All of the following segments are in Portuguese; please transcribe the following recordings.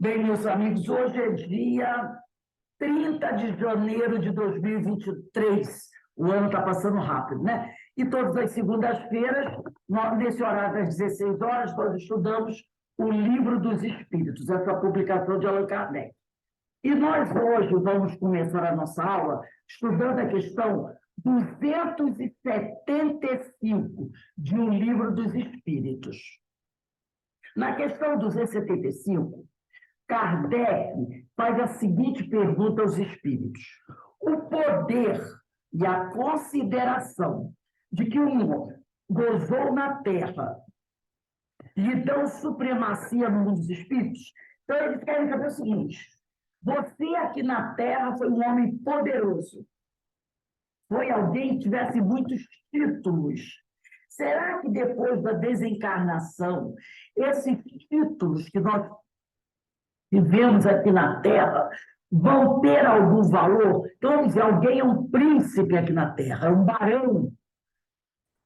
Bem, meus amigos, hoje é dia 30 de janeiro de 2023. O ano está passando rápido, né? E todas as segundas-feiras, nesse horário das 16 horas, nós estudamos o Livro dos Espíritos, essa publicação de Allan Kardec. E nós hoje vamos começar a nossa aula estudando a questão 275 de um Livro dos Espíritos. Na questão 275, Kardec faz a seguinte pergunta aos espíritos: o poder e a consideração de que um homem gozou na Terra lhe dão supremacia no mundo dos espíritos? Então, eles querem saber o seguinte: você aqui na Terra foi um homem poderoso, foi alguém que tivesse muitos títulos. Será que depois da desencarnação, esses títulos que nós vivemos aqui na Terra vão ter algum valor? Então, vamos dizer, alguém é um príncipe aqui na Terra, é um barão,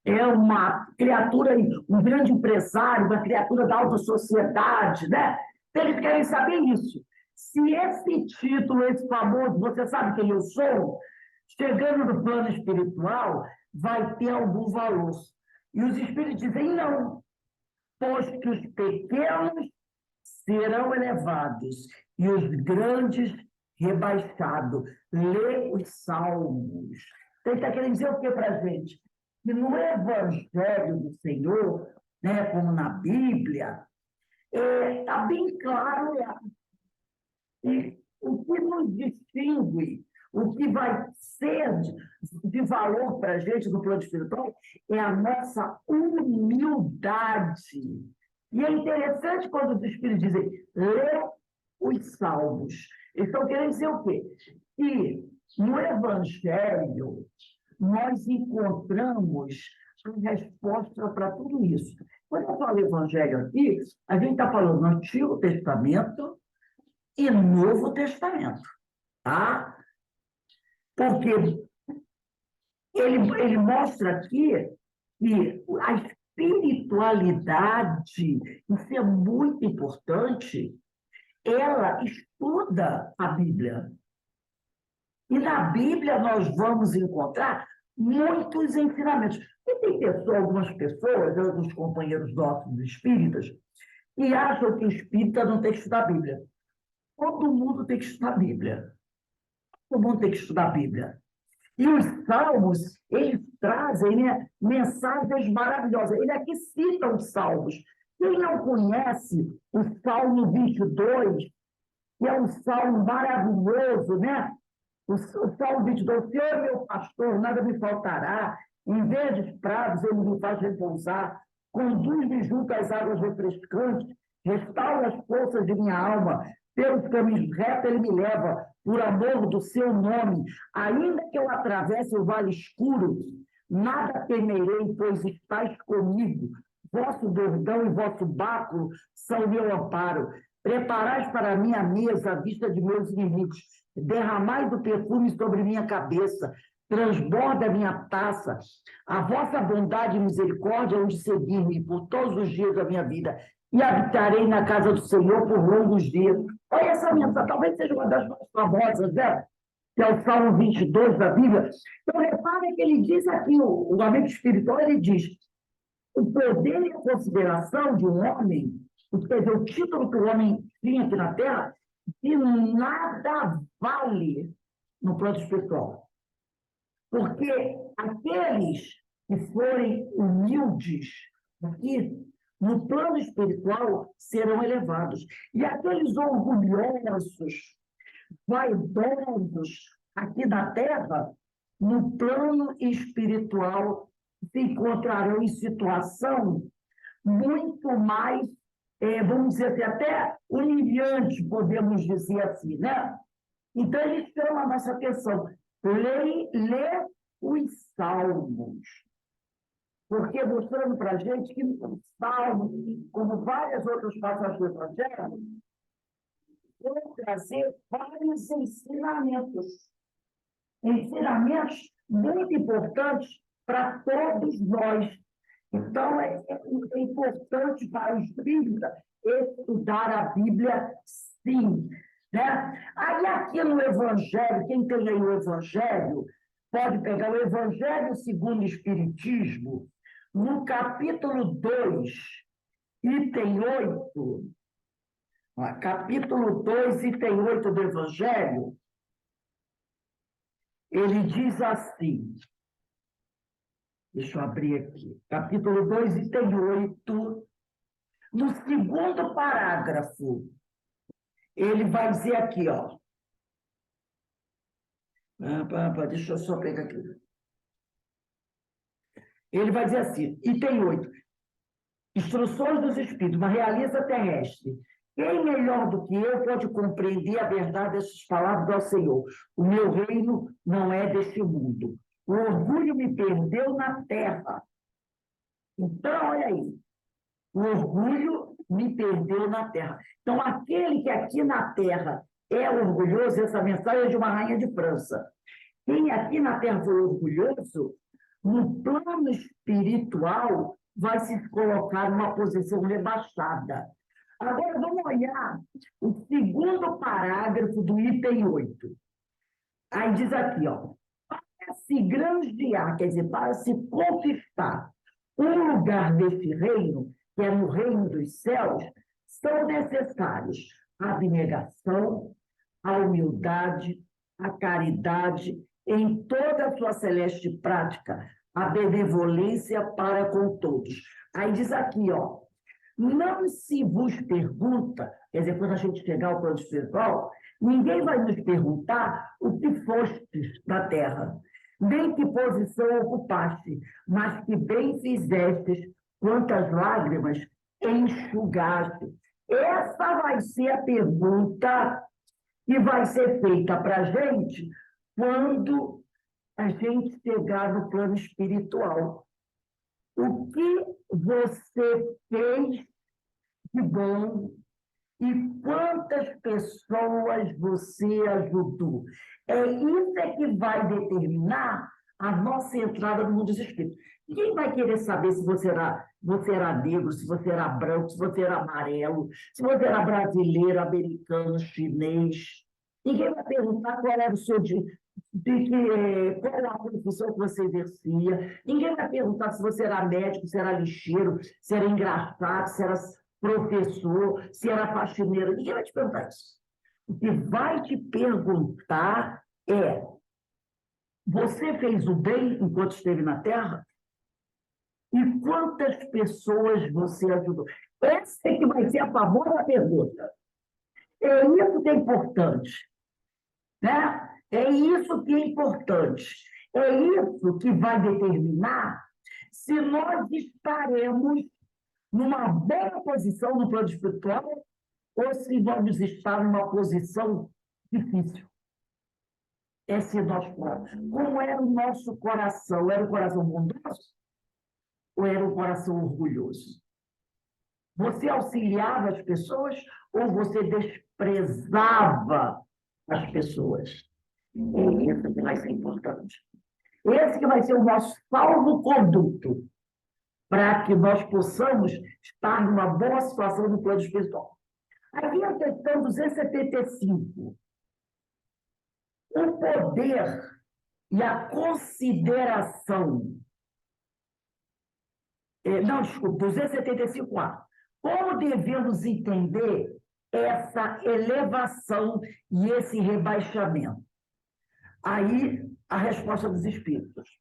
é uma criatura, um grande empresário, uma criatura da alta sociedade, né? Então, eles querem saber isso. Se esse título, esse famoso, você sabe quem eu sou, chegando no plano espiritual, vai ter algum valor. E os espíritos dizem não, pois que os pequenos serão elevados e os grandes rebaixados. Lê os Salmos. Então, ele está querendo dizer o que para a gente? Que no Evangelho do Senhor, né, como na Bíblia, está bem claro lá. E o que nos distingue, o que vai ser de valor para a gente no plano espiritual, é a nossa humildade. E é interessante quando os Espíritos dizem, lê os Salmos. Eles estão querendo dizer o quê? Que no Evangelho nós encontramos a resposta para tudo isso. Quando eu falo Evangelho aqui, a gente está falando do Antigo Testamento e Novo Testamento, tá? Porque ele mostra aqui que a espiritualidade, isso é muito importante, ela estuda a Bíblia. E na Bíblia nós vamos encontrar muitos ensinamentos. E tem algumas pessoas, alguns companheiros nossos espíritas, que acham que o espírita não tem que estudar a Bíblia. Todo mundo tem que estudar a Bíblia. Todo mundo tem que estudar a Bíblia. E os salmos, eles trazem, né, mensagens maravilhosas. Ele aqui cita os salmos. Quem não conhece o Salmo 22, que é um salmo maravilhoso, né? O Salmo 22, o Senhor é meu pastor, nada me faltará. Em verdes prados ele me faz repousar. Conduz-me junto às águas refrescantes. Restaura as forças de minha alma. Pelos caminhos retos ele me leva, por amor do seu nome. Ainda que eu atravesse o vale escuro, nada temerei, pois estais comigo. Vosso bordão e vosso báculo são meu amparo. Preparais para mim a mesa à vista de meus inimigos. Derramai do perfume sobre minha cabeça. Transborda a minha taça. A vossa bondade e misericórdia hão de seguir-me por todos os dias da minha vida. E habitarei na casa do Senhor por longos dias. Olha essa mensagem, talvez seja uma das mais famosas, né? Que é o Salmo 22 da Bíblia. Então, repare que ele diz aqui, o amigo espiritual, ele diz, o poder e a consideração de um homem, quer dizer, o título que o homem tinha aqui na Terra, de nada vale no plano espiritual. Porque aqueles que forem humildes aqui, no plano espiritual, serão elevados. E aqueles orgulhosos, vaidosos aqui na Terra, no plano espiritual, se encontrarão em situação muito mais, vamos dizer assim, até humilhante, podemos dizer assim, né? Então, eles chamam a nossa atenção. Lê os Salmos. Porque mostrando para a gente que o Salmo, como várias outras passagens do Evangelho, vão trazer vários ensinamentos. Ensinamentos muito importantes para todos nós. Então, é importante para o espírita estudar a Bíblia assim, né? Aí aqui no Evangelho, quem tem aí o Evangelho, pode pegar o Evangelho segundo o Espiritismo, no capítulo 2, item 8, capítulo 2, item 8 do Evangelho, ele diz assim, deixa eu abrir aqui, capítulo 2, item 8, no segundo parágrafo, ele vai dizer aqui, ó, deixa eu só pegar aqui. Ele vai dizer assim, item 8, instruções dos Espíritos, uma realeza terrestre. Quem melhor do que eu pode compreender a verdade dessas palavras do Senhor? O meu reino não é deste mundo. O orgulho me perdeu na terra. Então, olha aí. O orgulho me perdeu na terra. Então, aquele que aqui na terra é orgulhoso, essa mensagem é de uma rainha de França. Quem aqui na terra foi orgulhoso, no plano espiritual, vai se colocar numa posição rebaixada. Agora, vamos olhar o segundo parágrafo do item 8. Aí diz aqui, ó, para se granjear, quer dizer, para se conquistar um lugar desse reino, que é no reino dos céus, são necessários a abnegação, a humildade, a caridade, em toda a sua celeste prática, a benevolência para com todos. Aí diz aqui, ó, não se vos pergunta, quer dizer, quando a gente chegar ao plano espiritual, ninguém vai nos perguntar o que fostes na terra, nem que posição ocupaste, mas que bem fizestes, quantas lágrimas enxugaste. Essa vai ser a pergunta que vai ser feita para a gente quando a gente chegar no plano espiritual. O que você fez de bom e quantas pessoas você ajudou? Isso é que vai determinar a nossa entrada no mundo dos espíritos. Ninguém vai querer saber se você era negro, se você era branco, se você era amarelo, se você era brasileiro, americano, chinês. Ninguém vai perguntar qual era o seu qual a profissão que você exercia. Ninguém vai perguntar se você era médico, se era lixeiro, se era engraçado, se era professor, se era faxineiro. Ninguém vai te perguntar isso. O que vai te perguntar é: você fez o bem enquanto esteve na Terra? E quantas pessoas você ajudou? Essa é que vai ser a famosa pergunta. É isso que é importante. Né? É isso que é importante. É isso que vai determinar se nós estaremos numa boa posição no plano espiritual ou se vamos estar numa posição difícil. Esse é nosso plano. Como era o nosso coração? Era um coração bondoso ou era um coração orgulhoso? Você auxiliava as pessoas ou você desprezava as pessoas? É isso que vai ser importante. Esse que vai ser o nosso salvo-conduto para que nós possamos estar numa boa situação no plano espiritual. Aí vem a questão 275. O poder e a consideração. Não, desculpa, 275A. Como devemos entender essa elevação e esse rebaixamento? Aí, a resposta dos espíritos.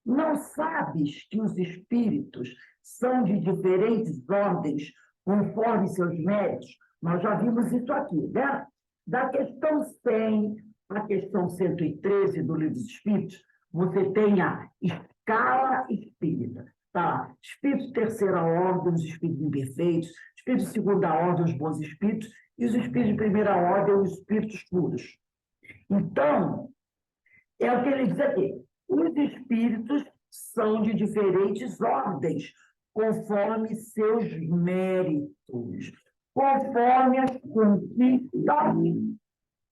Não sabes que os espíritos são de diferentes ordens conforme seus méritos? Nós já vimos isso aqui, né? Da questão 100 à questão 113 do Livro dos Espíritos, você tem a escala espírita. Tá? Espíritos de terceira ordem, os espíritos imperfeitos, espíritos de segunda ordem, os bons espíritos, e os espíritos de primeira ordem, os espíritos puros. Então, é o que ele diz aqui. Os espíritos são de diferentes ordens, conforme seus méritos, conforme as conquistas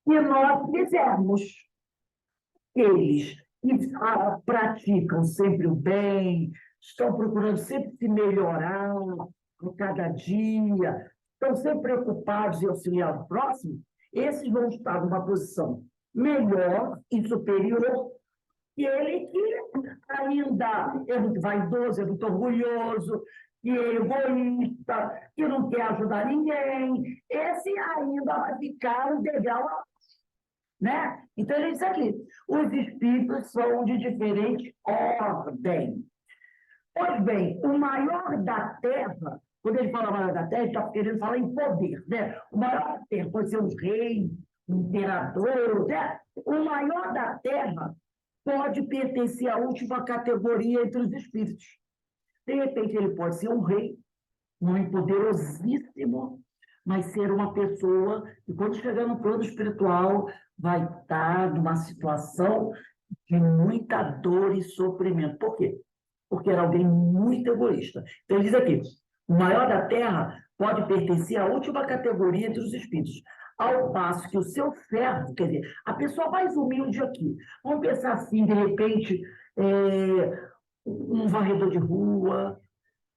que nós fizermos. Eles que praticam sempre o bem, estão procurando sempre se melhorar a cada dia, estão sempre preocupados em auxiliar o próximo, esses vão estar numa posição melhor e superior que ele que ainda é muito vaidoso, é muito orgulhoso, que é egoísta, que não quer ajudar ninguém. Esse ainda vai ficar um degrau, né? Então, ele diz aqui, os espíritos são de diferente ordem. Pois bem, o maior da Terra, quando ele fala maior da Terra, ele está querendo falar em poder, né? O maior da Terra pode ser um rei, um imperador, né? O maior da Terra pode pertencer à última categoria entre os espíritos. De repente, ele pode ser um rei, um homem poderosíssimo, mas ser uma pessoa que, quando chegar no plano espiritual, vai estar numa situação de muita dor e sofrimento. Por quê? Porque era alguém muito egoísta. Então, ele diz aqui, o maior da Terra pode pertencer à última categoria entre os espíritos, ao passo que o seu servo, quer dizer, a pessoa mais humilde aqui, vamos pensar assim, de repente, um varredor de rua,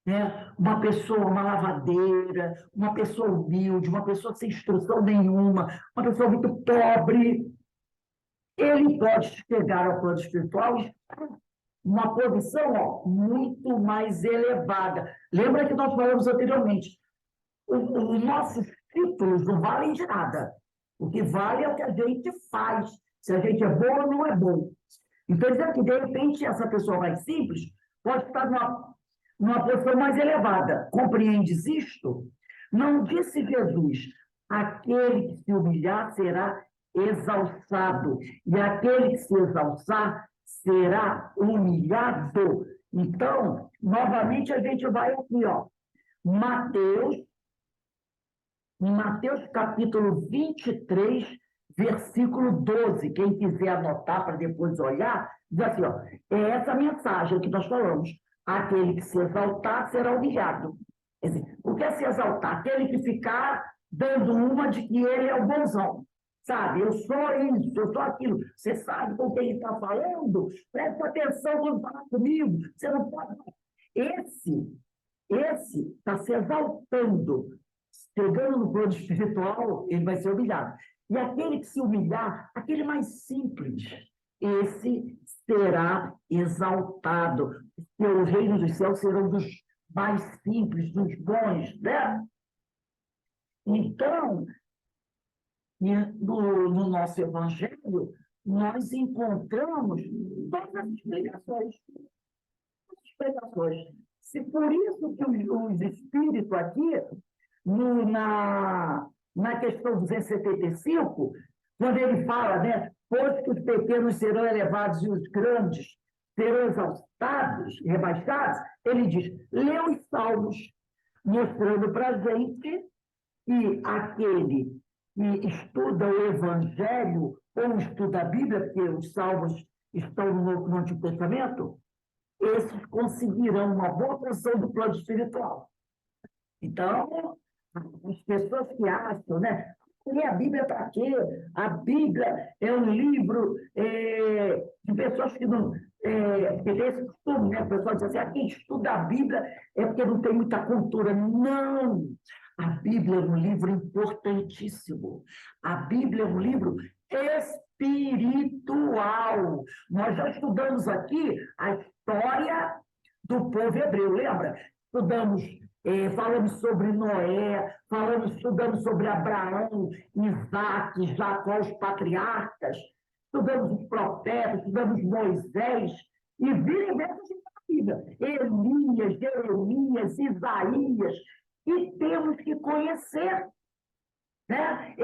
né? Uma pessoa, uma lavadeira, uma pessoa humilde, uma pessoa sem instrução nenhuma, uma pessoa muito pobre, ele pode chegar ao plano espiritual e uma posição muito mais elevada. Lembra que nós falamos anteriormente, os nossos títulos não valem de nada. O que vale é o que a gente faz, se a gente é bom ou não é bom. Então, dizendo que, de repente, essa pessoa mais simples pode estar numa posição mais elevada. Compreendes isto? Não disse Jesus, aquele que se humilhar será exalçado, e aquele que se exalçar será humilhado. Então, novamente, a gente vai aqui, Mateus capítulo 23, versículo 12. Quem quiser anotar para depois olhar, diz assim, é essa mensagem que nós falamos. Aquele que se exaltar será humilhado. Quer dizer, o que é se exaltar? Aquele que ficar dando uma de que ele é o bonzão. Sabe, eu sou isso, eu sou aquilo. Você sabe com quem ele está falando? Presta atenção quando falar comigo. Você não pode. Esse está se exaltando. Chegando no plano espiritual, ele vai ser humilhado. E aquele que se humilhar, aquele mais simples, esse será exaltado. Porque o reino dos céus serão dos mais simples, dos bons, né? Então, no nosso evangelho, nós encontramos todas as explicações. Se por isso que os espíritos aqui, na questão 275, quando ele fala, né, pois que os pequenos serão elevados e os grandes serão exaltados, rebaixados, ele diz, lê os salmos, mostrando para a gente que aquele que estuda o Evangelho ou estuda a Bíblia, porque os salmos estão no Antigo Testamento, esses conseguirão uma boa posição do plano espiritual. Então, as pessoas que acham, né? E a Bíblia para quê? A Bíblia é um livro de pessoas que não. Que tem esse costume, né? O pessoal diz assim: quem estuda a Bíblia é porque não tem muita cultura. Não! A Bíblia é um livro importantíssimo. A Bíblia é um livro espiritual. Nós já estudamos aqui a história do povo hebreu, lembra? Falamos sobre Noé, estudamos sobre Abraão, Isaac, Jacó, os patriarcas, estudamos os profetas, estudamos Moisés, e vira e mexe na Bíblia. Elias, Jeremias, Isaías, e temos que conhecer, né?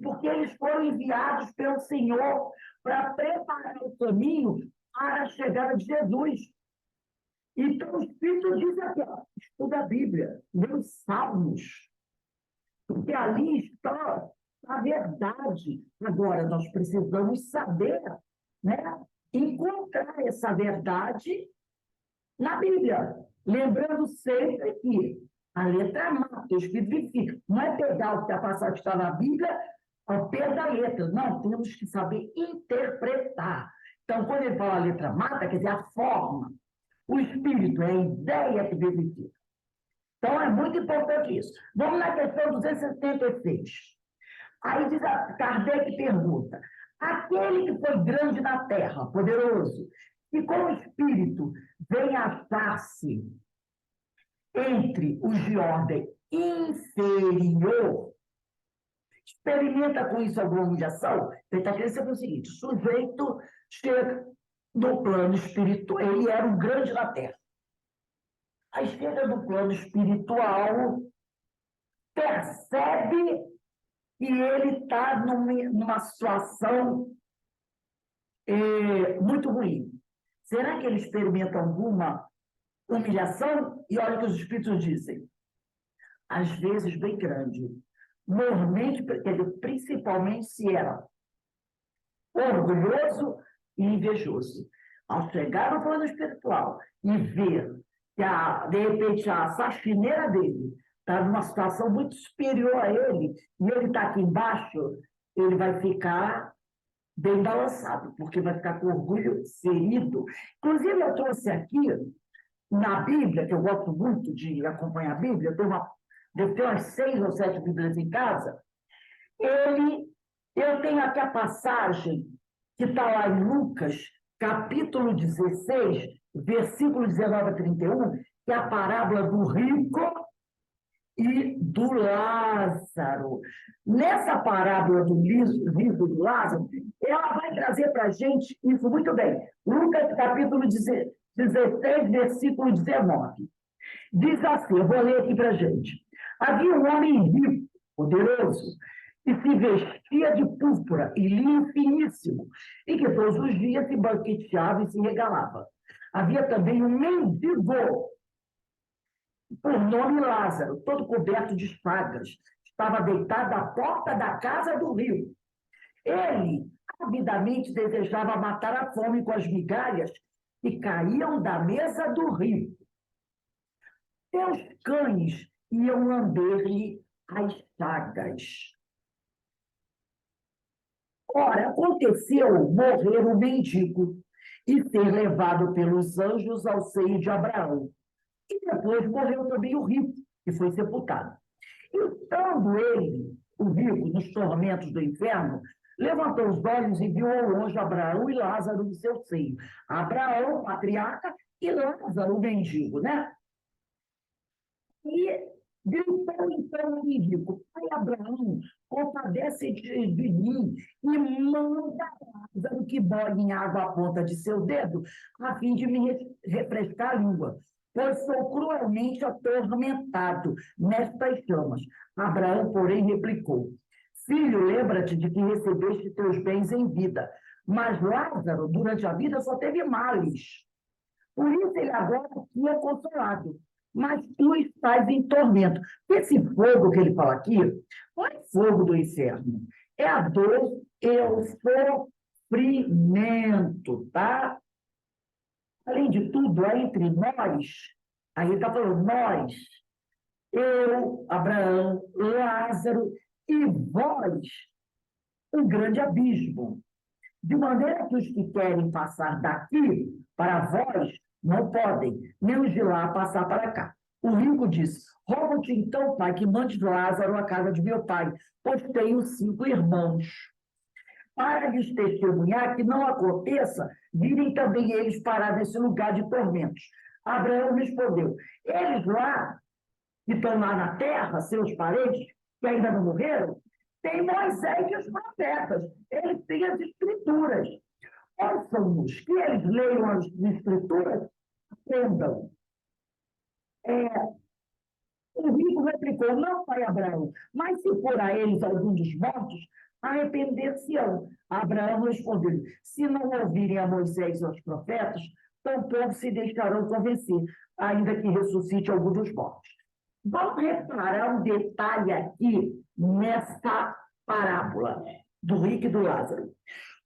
Porque eles foram enviados pelo Senhor para preparar o caminho para a chegada de Jesus. Então, o Espírito diz aqui, estuda a Bíblia, lê os Salmos, porque ali está a verdade. Agora, nós precisamos saber, né, encontrar essa verdade na Bíblia. Lembrando sempre que a letra mata, o Espírito vivifica. Não é pegar o que a passagem está na Bíblia ao pé da letra. Não, temos que saber interpretar. Então, quando ele fala a letra mata, quer dizer a forma. O espírito é a ideia que vivifica. Então, é muito importante isso. Vamos na questão 276. Aí diz Kardec pergunta, aquele que foi grande na terra, poderoso, e com o espírito vem achar-se entre os de ordem inferior, experimenta com isso alguma humilhação? Ele está querendo saber o seguinte, o sujeito chega no plano espiritual, ele era um grande na terra. Aí chega no plano espiritual, percebe que ele está numa situação muito ruim. Será que ele experimenta alguma humilhação? E olha o que os espíritos dizem. Às vezes bem grande. Normalmente, quer dizer, principalmente se era orgulhoso e invejoso. Ao chegar no plano espiritual e ver que, de repente, a faxineira dele está numa situação muito superior a ele, e ele está aqui embaixo, ele vai ficar bem balançado, porque vai ficar com orgulho ferido. Inclusive, eu trouxe aqui, na Bíblia, que eu gosto muito de acompanhar a Bíblia, devo ter umas 6 ou 7 Bíblias em casa, eu tenho aqui a passagem que está lá em Lucas, capítulo 16, versículo 19 a 31, que é a parábola do rico e do Lázaro. Nessa parábola do rico e do Lázaro, ela vai trazer para a gente isso muito bem. Lucas, capítulo 16, versículo 19. Diz assim, eu vou ler aqui para a gente. Havia um homem rico, poderoso, que se vestia de púrpura e linho finíssimo, e que todos os dias se banqueteava e se regalava. Havia também um mendigo, por nome Lázaro, todo coberto de chagas, estava deitado à porta da casa do rio. Ele, avidamente, desejava matar a fome com as migalhas que caíam da mesa do rico. Seus cães iam lamber-lhe as chagas. Ora, aconteceu morrer o mendigo e ser levado pelos anjos ao seio de Abraão. E depois morreu também o rico, que foi sepultado. E estando ele, o rico, nos tormentos do inferno, levantou os olhos e viu ao longe Abraão e Lázaro no seu seio. Abraão, patriarca, e Lázaro, o mendigo, né? E gritou então o mendigo, pai Abraão, compadece de mim e manda Lázaro que bogue em água a ponta de seu dedo, a fim de me refrescar a língua, pois sou cruelmente atormentado nestas chamas. Abraão, porém, replicou, filho, lembra-te de que recebeste teus bens em vida, mas Lázaro, durante a vida, só teve males. Por isso ele agora aqui é consolado, mas tu estás em tormento. Esse fogo que ele fala aqui não é fogo do inferno, é a dor e o sofrimento, tá? Além de tudo, é entre nós, aí ele está falando nós, eu, Abraão, Lázaro e vós, um grande abismo. De maneira que os que querem passar daqui para vós não podem, nem os de lá passar para cá. O rico disse, rogo-te então, pai, que mandes Lázaro à casa de meu pai, pois tenho 5 irmãos. Para lhes testemunhar que não aconteça, virem também eles parar nesse lugar de tormentos. Abraão respondeu, eles lá, que estão lá na terra, seus parentes, que ainda não morreram, tem Moisés e os profetas, eles têm as escrituras. Ouçam-nos, que eles leiam as escrituras, aprendam. O rico replicou, não, pai Abraão, mas se for a eles algum dos mortos, arrepender-se-ão. Abraão respondeu, se não ouvirem a Moisés e aos profetas, tampouco se deixarão convencer, ainda que ressuscite algum dos mortos. Vamos reparar um detalhe aqui nessa parábola do rico e do Lázaro.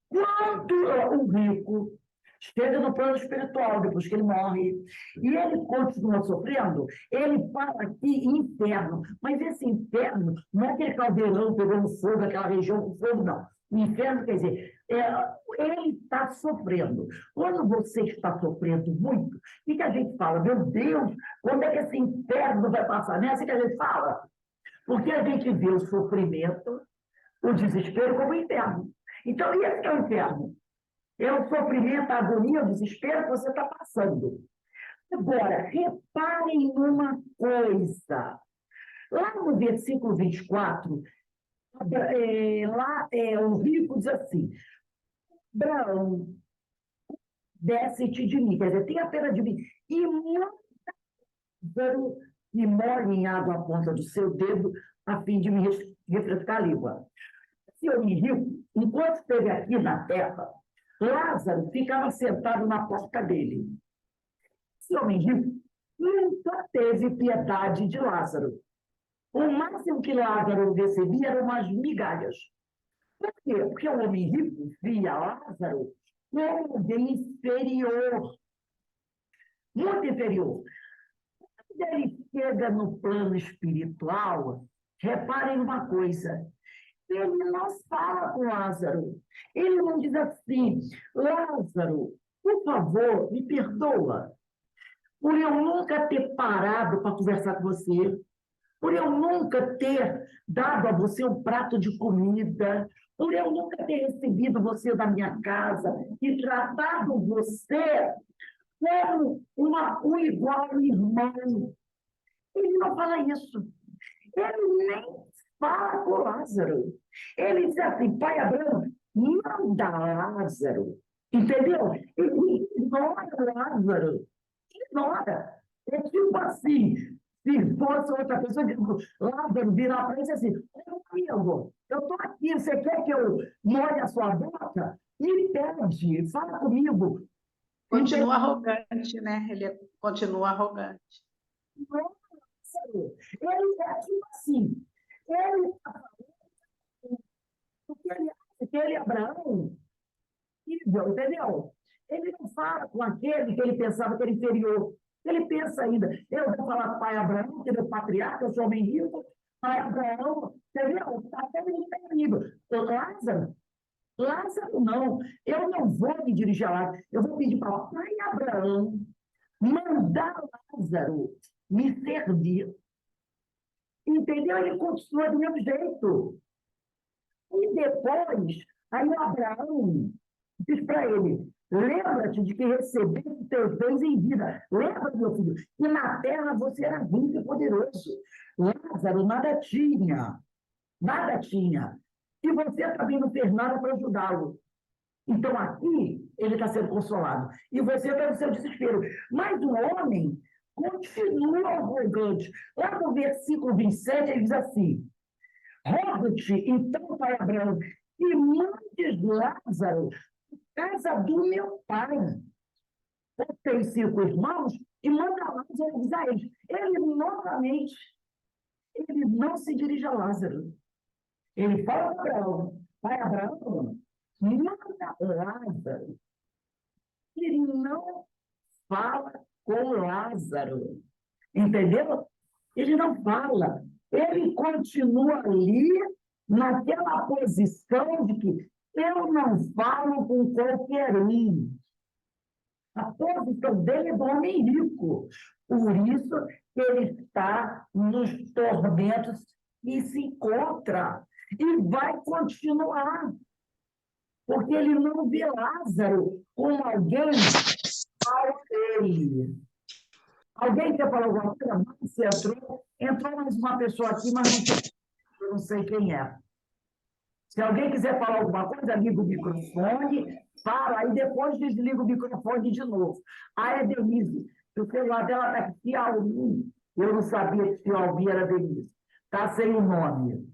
Quando o rico chega no plano espiritual, depois que ele morre, e ele continua sofrendo, ele fala aqui inferno. Mas esse inferno não é aquele caldeirão pegando fogo, aquela região com fogo, não. O inferno quer dizer ele está sofrendo. Quando você está sofrendo muito, o que a gente fala? Meu Deus, quando é que esse inferno vai passar? Não é assim que a gente fala? Porque a gente vê o sofrimento, o desespero como inferno. Então, esse que é o inferno. É o sofrimento, a agonia, o desespero que você está passando. Agora, reparem numa coisa. Lá no versículo 24, o rico diz assim: Abraão, desce-te de mim, quer dizer, tenha pena de mim, e Lázaro me molhe em água a ponta do seu dedo, a fim de me refrescar a língua. Esse homem rico, enquanto esteve aqui na terra, Lázaro ficava sentado na porta dele. Esse homem rico nunca teve piedade de Lázaro. O máximo que Lázaro recebia eram umas migalhas. Por quê? Porque o homem rico via Lázaro como alguém inferior, muito inferior. Quando ele chega no plano espiritual, reparem uma coisa: ele não fala com Lázaro. Ele não diz assim: Lázaro, por favor, me perdoa, por eu nunca ter parado para conversar com você, por eu nunca ter dado a você um prato de comida, por eu nunca ter recebido você da minha casa e tratado você como um igual irmão. Ele não fala isso. Ele nem fala com Lázaro. Ele diz assim: Pai Abraão, manda Lázaro. Entendeu? Ele ignora Lázaro. Ignora. É tipo assim: se fosse outra pessoa, Lázaro virar para ele e dizer assim: amigo, eu estou aqui, você quer que eu molhe a sua boca? Me pede, fala comigo. Continua arrogante, né? Ele continua arrogante. Ele é tipo assim: ele está falando porque ele acha que ele é Abraão, entendeu? Ele não fala com aquele que ele pensava que era inferior. Ele pensa ainda: eu vou falar com o pai Abraão, que ele é o patriarca, eu sou homem rico, pai Abraão, entendeu? Até ele tem amigo. Lázaro não, eu não vou me dirigir a Lázaro, eu vou pedir para o pai Abraão mandar Lázaro me servir. Entendeu? Ele continua do mesmo jeito. E depois, aí o Abraão diz para ele: lembra-te de que recebeste teus bens em vida. Lembra, meu filho, que na terra você era rico e poderoso. Lázaro nada tinha. Nada tinha. E você também não fez nada para ajudá-lo. Então, aqui, ele está sendo consolado. E você está no seu desespero. Mas o homem continua arrogante. Lá no versículo 27, ele diz assim: rogo-te, então, pai Abraão, que mandes Lázaro à casa do meu pai. Eu tenho 5 irmãos e manda Lázaro avisar eles. Ele, novamente, ele não se dirige a Lázaro. Ele fala para Abraão: pai Abraão, manda Lázaro. Ele não fala com Lázaro. Entendeu? Ele não fala. Ele continua ali naquela posição de que eu não falo com qualquer um. A posição dele é do homem rico. Por isso, ele está nos tormentos e se encontra. E vai continuar. Porque ele não vê Lázaro como alguém ao ele. Alguém quer falar alguma coisa? Você entrou mais uma pessoa aqui, mas eu não sei quem é. Se alguém quiser falar alguma coisa, liga o microfone, fala, e depois desliga o microfone de novo. Ah, é Denise. O celular dela está aqui, Almi. Eu não sabia que Almi era Denise. Está sem o nome.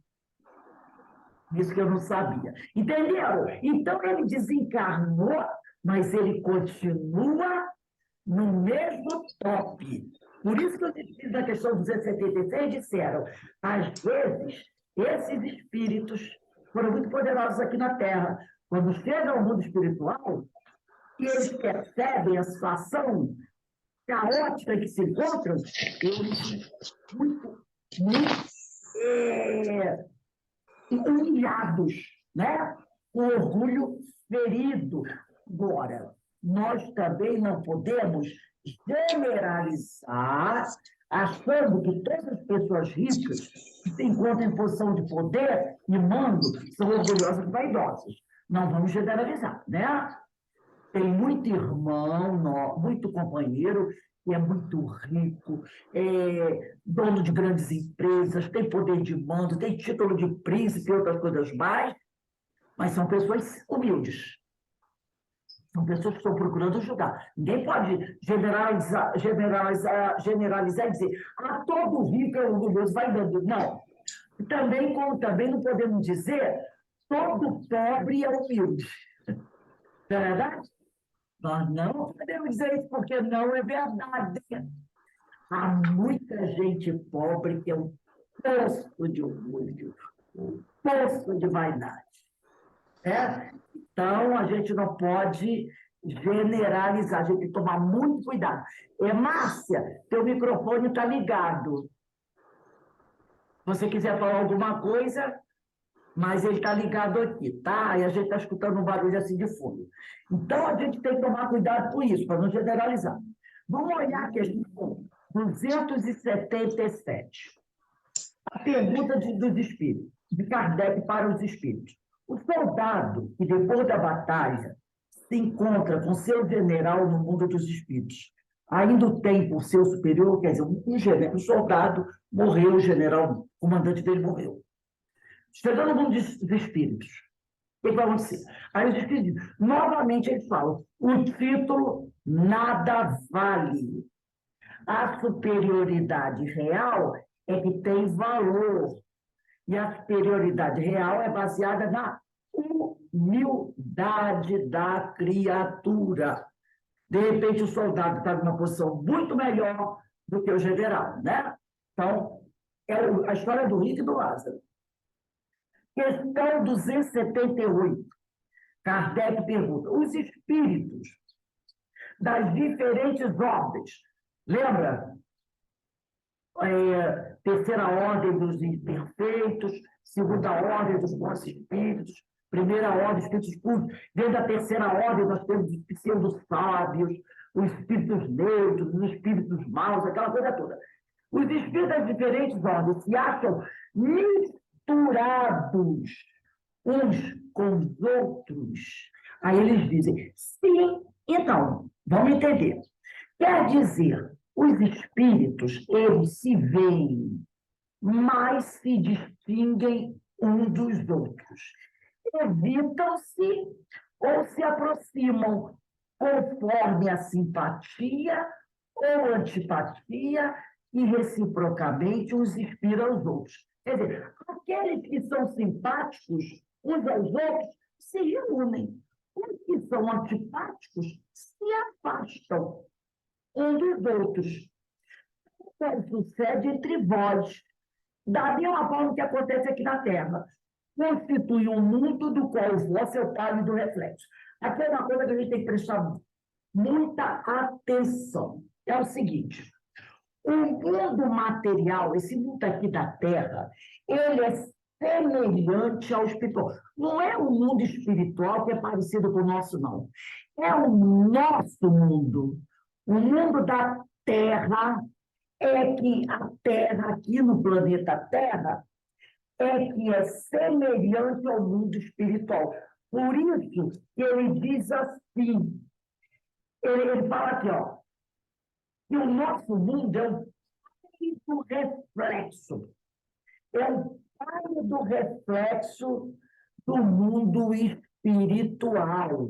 Isso que eu não sabia. Entenderam? Então, ele desencarnou, mas ele continua no mesmo top. Por isso que os espíritos da questão 276 disseram: às vezes, esses espíritos foram muito poderosos aqui na Terra. Quando chegam ao mundo espiritual, e eles percebem a situação caótica em que se encontram, eles muito, muito humilhados, né? o orgulho ferido. Agora, nós também não podemos generalizar, achando que todas as pessoas ricas que se encontram em posição de poder e mando são orgulhosas e vaidosas. Não vamos generalizar, né? Tem muito irmão, muito companheiro que é muito rico, dono de grandes empresas, tem poder de mando, tem título de príncipe e outras coisas mais, mas são pessoas humildes. São pessoas que estão procurando ajudar. Ninguém pode generalizar e dizer todo rico é orgulhoso, vai dando. Não. Também, como também não podemos dizer todo pobre é humilde. Não é verdade? Nós não podemos dizer isso porque não é verdade. Há muita gente pobre que é um poço de orgulho, um poço de vaidade. Então, a gente não pode generalizar, a gente tem que tomar muito cuidado. Márcia, teu microfone está ligado. Se você quiser falar alguma coisa, mas ele está ligado aqui, tá? E a gente está escutando um barulho assim de fundo. Então, a gente tem que tomar cuidado com isso, para não generalizar. Vamos olhar a questão 277. A pergunta dos espíritos, de Kardec para os espíritos. O soldado que, depois da batalha, se encontra com seu general no mundo dos espíritos, ainda o tem por seu superior, quer dizer, um soldado morreu, o general, o comandante dele morreu. Chegando no mundo dos espíritos, o que vai acontecer? Aí os espíritos, novamente eles falam, o título nada vale. A superioridade real é que tem valor. E a superioridade real é baseada na humildade da criatura. De repente, o soldado está numa posição muito melhor do que o general, né? Então, é a história do Rico e do Lázaro. Questão 278. Kardec pergunta: os espíritos das diferentes ordens, lembra? Terceira ordem dos imperfeitos, segunda ordem dos bons espíritos, primeira ordem, espíritos puros. Dentro da terceira ordem, nós temos os pseudo-sábios, os espíritos neutros, os espíritos maus, aquela coisa toda. Os espíritos das diferentes ordens se acham misturados uns com os outros. Aí eles dizem, sim, então, vamos entender. Quer dizer, os espíritos, eles se veem, mas se distinguem uns dos outros. Evitam-se ou se aproximam conforme a simpatia ou antipatia e reciprocamente uns inspiram aos outros. Quer dizer, aqueles que são simpáticos uns aos outros se reúnem. Os que são antipáticos se afastam uns dos outros. Isso sucede entre vós, da mesma forma que acontece aqui na Terra. Constitui um mundo do qual o vosso é o pálido reflexo. Aqui é uma coisa que a gente tem que prestar muita atenção. É o seguinte, o mundo material, esse mundo aqui da Terra, ele é semelhante ao espiritual. Não é um mundo espiritual que é parecido com o nosso, não. É o nosso mundo. O mundo da Terra é que a Terra, aqui no planeta Terra, é que é semelhante ao mundo espiritual. Por isso que ele diz assim, ele fala aqui, ó, que o nosso mundo é um pálido reflexo. É um pálido reflexo do mundo espiritual,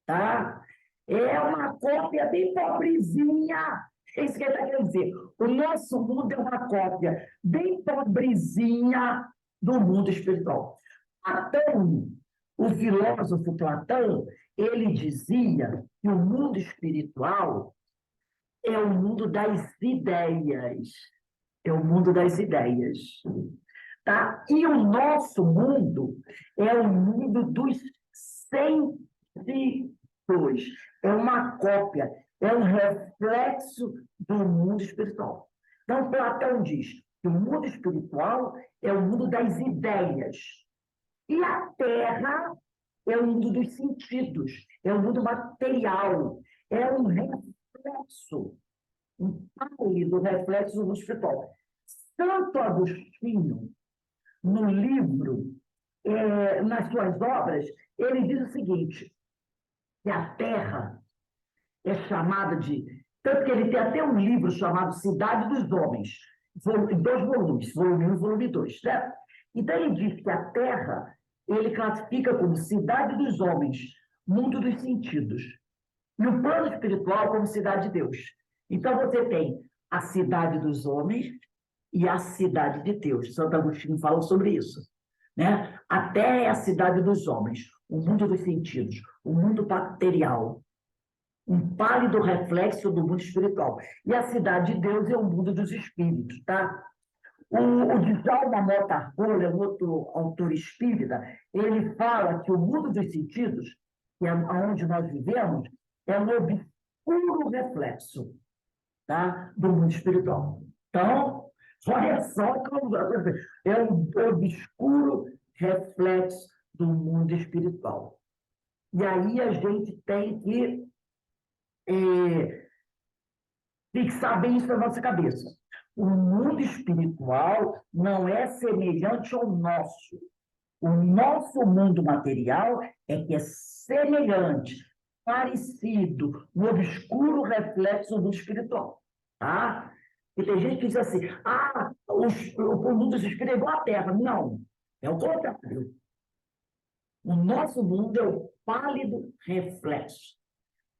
tá? É uma cópia bem pobrezinha. É isso que ele está querendo dizer. O nosso mundo é uma cópia bem pobrezinha do mundo espiritual. Platão, o filósofo Platão, ele dizia que o mundo espiritual é o mundo das ideias. É o mundo das ideias. Tá? E o nosso mundo é o mundo dos sentidos. É uma cópia, é um reflexo do mundo espiritual. Então, Platão diz que o mundo espiritual é o mundo das ideias. E a Terra é o mundo dos sentidos, é o mundo material, é um reflexo, um pálido reflexo do espiritual. Santo Agostinho, no livro, nas suas obras, ele diz o seguinte, que a Terra é chamada de... Tanto que ele tem até um livro chamado Cidade dos Homens, em 2 volumes, volume 1 e volume 2, certo? Então ele diz que a Terra, ele classifica como cidade dos homens, mundo dos sentidos, e o plano espiritual como cidade de Deus. Então você tem a cidade dos homens e a cidade de Deus. Santo Agostinho fala sobre isso, né? A Terra é a cidade dos homens, o mundo dos sentidos, o mundo material, um pálido reflexo do mundo espiritual. E a cidade de Deus é o mundo dos espíritos, tá? O Djalma Mota Argolha, outro autor espírita, ele fala que o mundo dos sentidos, que é onde nós vivemos, é um obscuro reflexo, tá? Do mundo espiritual. Então, olha só como é um obscuro reflexo do mundo espiritual. E aí a gente tem que fixar bem isso na nossa cabeça. O mundo espiritual não é semelhante ao nosso. O nosso mundo material é que é semelhante, parecido, um obscuro reflexo do espiritual. Tá? E tem gente que diz assim, o mundo espiritual é igual à Terra. Não, é o contrário. O nosso mundo é o pálido reflexo.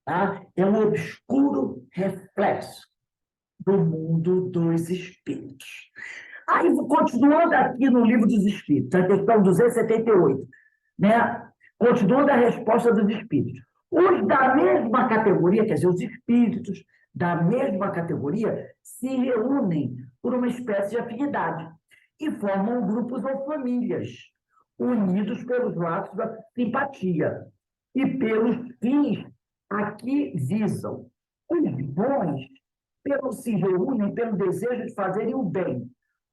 Tá? É um obscuro reflexo do mundo dos espíritos. Aí, continuando aqui no Livro dos Espíritos, a questão 278, né? Continuando a resposta dos espíritos. Os da mesma categoria, quer dizer, os espíritos da mesma categoria, se reúnem por uma espécie de afinidade e formam grupos ou famílias, unidos pelos laços da simpatia e pelos fins a que visam. Os bons se reúnem pelo desejo de fazerem o bem,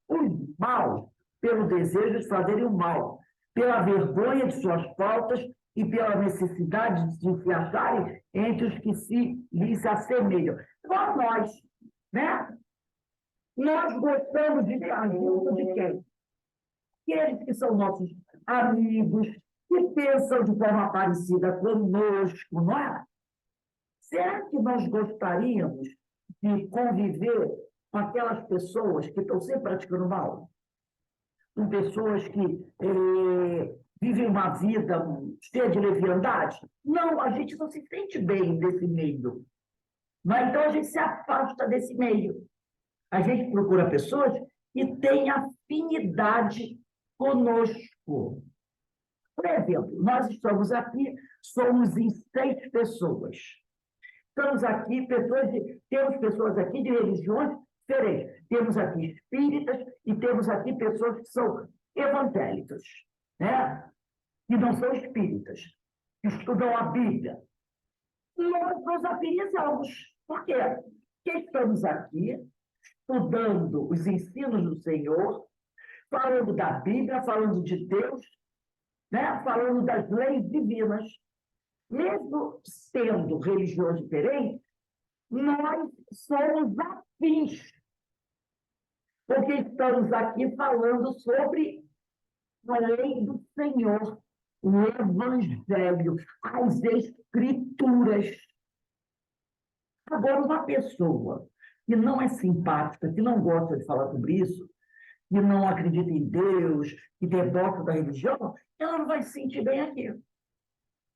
os maus pelo desejo de fazerem o mal, pela vergonha de suas faltas e pela necessidade de se acharem entre os que lhes assemelham. Igual nós, né? Nós gostamos de estar junto de quem? Aqueles que são nossos amigos, que pensam de forma parecida conosco, não é? Será que nós gostaríamos de conviver com aquelas pessoas que estão sempre praticando mal? Com pessoas que vivem uma vida cheia de leviandade? Não, a gente não se sente bem nesse meio. Mas, então, a gente se afasta desse meio. A gente procura pessoas que têm afinidade conosco. Por exemplo, nós estamos aqui, somos em 6 pessoas. Estamos aqui, temos pessoas aqui de religiões diferentes. Temos aqui espíritas e temos aqui pessoas que são evangélicas, né? Que não são espíritas, que estudam a Bíblia. Nós nos afinizamos. Por quê? Porque estamos aqui estudando os ensinos do Senhor, falando da Bíblia, falando de Deus, né? Falando das leis divinas. Mesmo sendo religiões diferentes, nós somos afins, porque estamos aqui falando sobre a lei do Senhor, o Evangelho, as Escrituras. Agora, uma pessoa que não é simpática, que não gosta de falar sobre isso, que não acredita em Deus, que debota da religião, ela não vai se sentir bem aqui,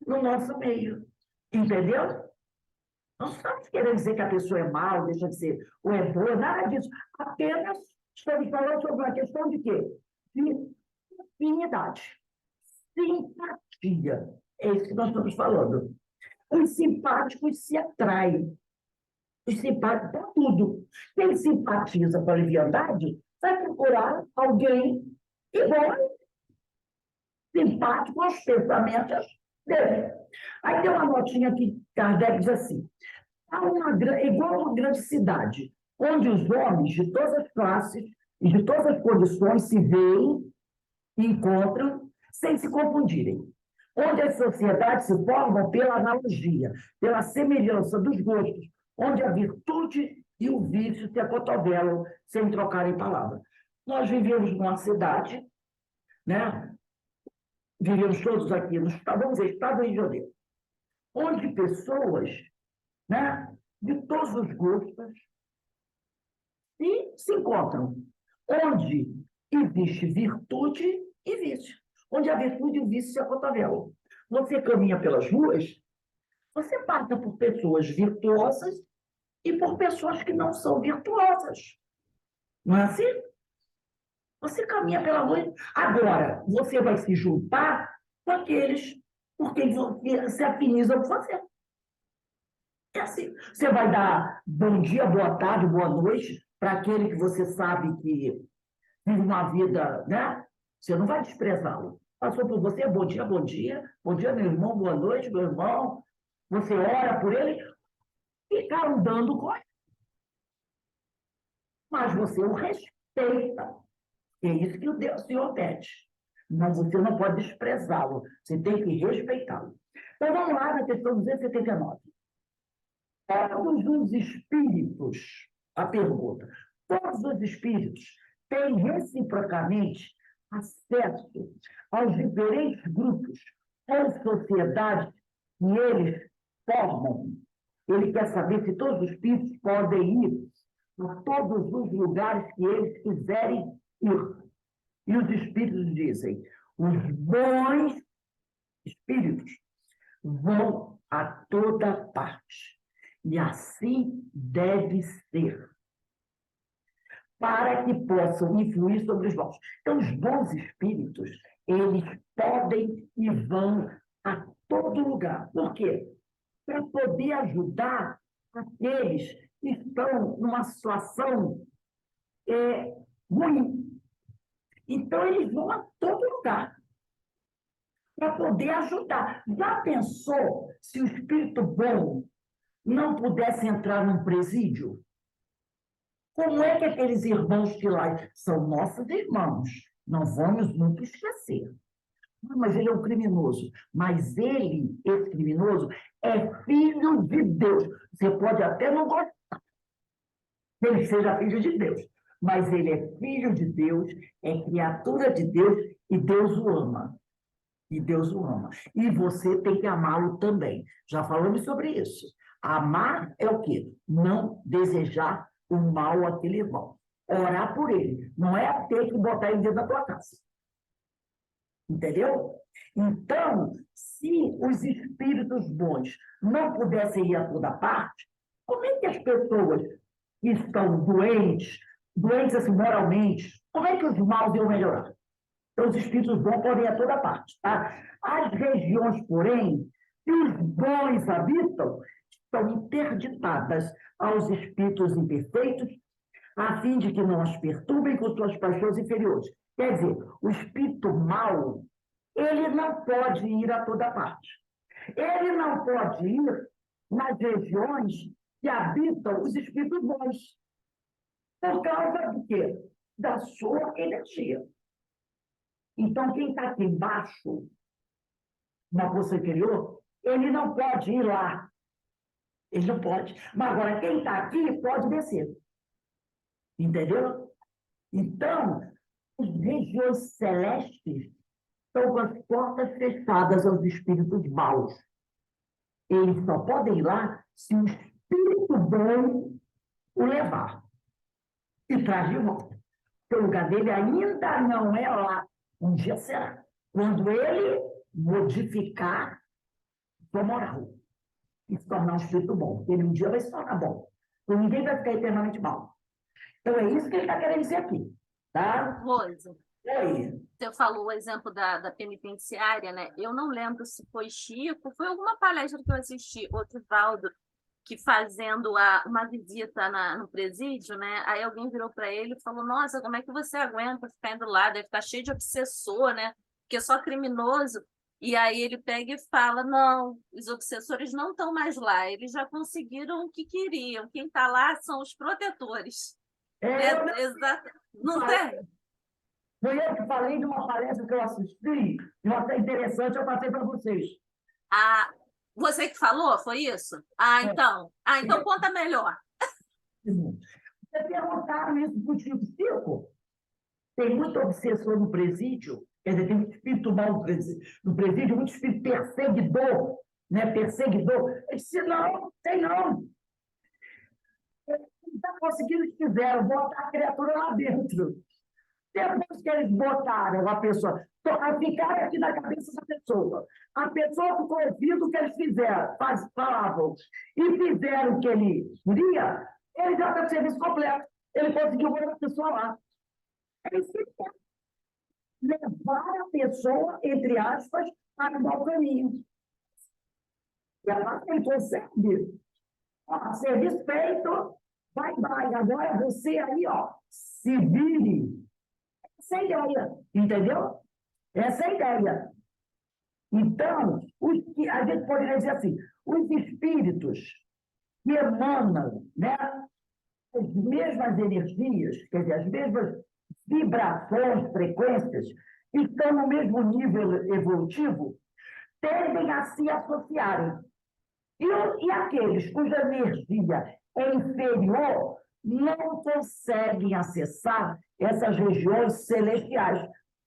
no nosso meio. Entendeu? Não estamos querendo dizer que a pessoa é mal, deixa de ser, ou é boa, nada disso. Apenas estamos falando sobre uma questão de quê? De afinidade. Simpatia. É isso que nós estamos falando. Os simpáticos se atraem. Os simpáticos para tudo. Quem simpatiza com a leviandade vai procurar alguém igual, simpático aos pensamentos dele. Aí tem uma notinha que Kardec diz assim: igual uma grande cidade, onde os homens de todas as classes e de todas as condições se veem e encontram sem se confundirem. onde as sociedades se formam pela analogia, pela semelhança dos gostos, onde a virtude e o vício se acotovelam sem trocarem palavras. Nós vivemos numa cidade, né? Vivemos todos aqui no estado, vamos dizer, estado do Rio de Janeiro, onde pessoas, né, de todos os gostos se encontram, onde existe virtude e vício, onde a virtude e o vício se acotovelam. Você caminha pelas ruas, você passa por pessoas virtuosas e por pessoas que não são virtuosas. Não é assim? Você caminha pela rua. Agora, você vai se juntar com aqueles por quem você se afiniza com você. É assim. Você vai dar bom dia, boa tarde, boa noite para aquele que você sabe que vive uma vida, né? Você não vai desprezá-lo. Passou por você, bom dia, bom dia. Bom dia, meu irmão, boa noite, meu irmão. Você ora por ele, fica andando com ele. Mas você o respeita. É isso que o Senhor pede. Mas você não pode desprezá-lo. Você tem que respeitá-lo. Então, vamos lá na questão 279. Todos os espíritos, a pergunta, todos os espíritos têm reciprocamente acesso aos diferentes grupos ou sociedades que eles formam. Ele quer saber se todos os espíritos podem ir a todos os lugares que eles quiserem ir. E os espíritos dizem, os bons espíritos vão a toda parte. E assim deve ser, para que possam influir sobre os maus. Então, os bons espíritos, eles podem e vão a todo lugar. Por quê? Para poder ajudar aqueles que estão numa situação ruim. Então, eles vão a todo lugar para poder ajudar. Já pensou se o espírito bom não pudesse entrar num presídio? Como é que aqueles irmãos que lá são nossos irmãos? Não vamos nunca esquecer. Mas ele é um criminoso. Mas ele, esse criminoso, é filho de Deus. Você pode até não gostar que ele seja filho de Deus, mas ele é filho de Deus, é criatura de Deus e Deus o ama. E Deus o ama. E você tem que amá-lo também. Já falamos sobre isso. Amar é o quê? Não desejar o mal àquele irmão. Orar por ele. Não é ter que botar ele dentro da tua casa. Entendeu? Então, se os espíritos bons não pudessem ir a toda parte, como é que as pessoas que estão doentes, doentes assim moralmente, como é que os maus iam melhorar? Então, os espíritos bons podem ir a toda parte. Tá? As regiões, porém, que os bons habitam, estão interditadas aos espíritos imperfeitos, a fim de que não as perturbem com suas paixões inferiores. Quer dizer, o espírito mau, ele não pode ir a toda parte. Ele não pode ir nas regiões que habitam os espíritos bons. Por causa de quê? Da sua energia. Então, quem está aqui embaixo, na posição inferior, ele não pode ir lá. Ele não pode. Mas agora, quem está aqui pode descer. Entendeu? Então, as regiões celestes estão com as portas fechadas aos espíritos maus. Eles só podem ir lá se o espírito bom o levar e traz de volta. Porque o lugar dele ainda não é lá. Um dia será. Quando ele modificar sua moral e se tornar um espírito bom. Porque ele um dia vai se tornar bom. Então ninguém vai ficar eternamente mal. Então é isso que ele está querendo dizer aqui. Tá? Rose, Oi. você falou o exemplo da penitenciária, né? Eu não lembro se foi Chico, foi alguma palestra que eu assisti, o Divaldo, que fazendo uma visita no presídio, né? Aí alguém virou para ele e falou, nossa, como é que você aguenta ficar indo lá? Deve estar cheio de obsessor, né? Porque é só criminoso. E aí ele pega e fala, não, os obsessores não estão mais lá, eles já conseguiram o que queriam. Quem está lá são os protetores. Exato. Não tem? Foi eu que falei de uma palestra que eu assisti, e eu achei interessante, eu passei para vocês. Ah, você que falou, foi isso? Então conta melhor. Você perguntaram isso para o Chico? Tem muito obsessor no presídio, quer dizer, tem muito espírito mal no presídio, muito espírito perseguidor, né? Perseguidor. Ele disse, não, tem não. Eles não conseguiram, eles quiseram botar a criatura lá dentro. Depois que eles botaram a pessoa, ficaram aqui na cabeça da pessoa. A pessoa ficou ouvindo o que eles fizeram, falavam, e fizeram o que ele queria, ele já está com o serviço completo. Ele conseguiu botar a pessoa lá. Eles levar a pessoa, entre aspas, para o mau caminho. E ela tem consegue. Ó, serviço feito, vai. Agora você aí, ó, se vire. Essa é a ideia, entendeu? Essa é a ideia. Então, a gente poderia dizer assim, os espíritos que emanam, né, as mesmas energias, quer dizer, as mesmas vibrações, frequências, que estão no mesmo nível evolutivo, tendem a se associarem. E aqueles cuja energia é inferior não conseguem acessar essas regiões celestiais,